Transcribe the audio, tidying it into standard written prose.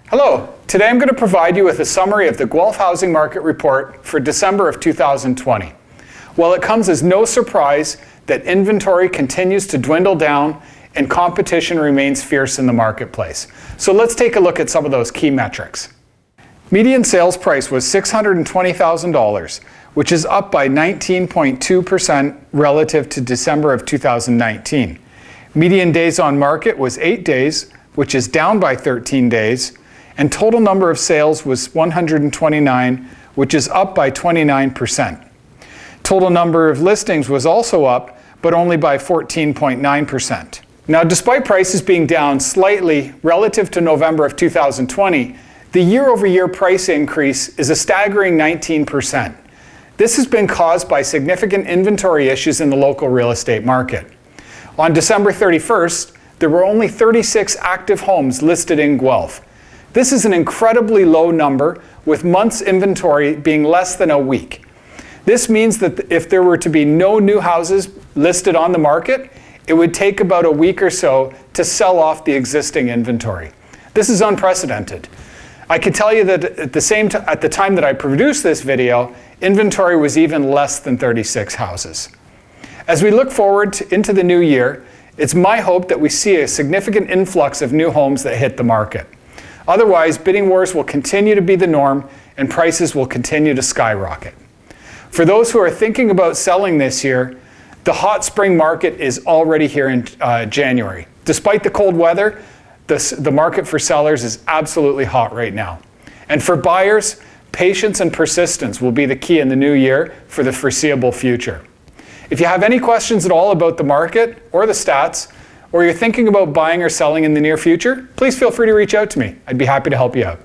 Hello, today I'm going to provide you with a summary of the Guelph housing market report for December of 2020. Well, it comes as no surprise that inventory continues to dwindle down and competition remains fierce in the marketplace. So let's take a look at some of those key metrics. Median sales price was $620,000, which is up by 19.2% relative to December of 2019. Median days on market was 8 days, which is down by 13 days, and total number of sales was 129, which is up by 29%. Total number of listings was also up, but only by 14.9%. Now, despite prices being down slightly relative to November of 2020, the year-over-year price increase is a staggering 19%. This has been caused by significant inventory issues in the local real estate market. On December 31st, there were only 36 active homes listed in Guelph. This is an incredibly low number, with months inventory being less than a week. This means that if there were to be no new houses listed on the market, it would take about a week or so to sell off the existing inventory. This is unprecedented. I can tell you that at the time that I produced this video, inventory was even less than 36 houses. As we look forward into the new year, it's my hope that we see a significant influx of new homes that hit the market. Otherwise, bidding wars will continue to be the norm and prices will continue to skyrocket. For those who are thinking about selling this year, the hot spring market is already here in January. Despite the cold weather, the market for sellers is absolutely hot right now. And for buyers, patience and persistence will be the key in the new year for the foreseeable future. If you have any questions at all about the market or the stats, or you're thinking about buying or selling in the near future, please feel free to reach out to me. I'd be happy to help you out.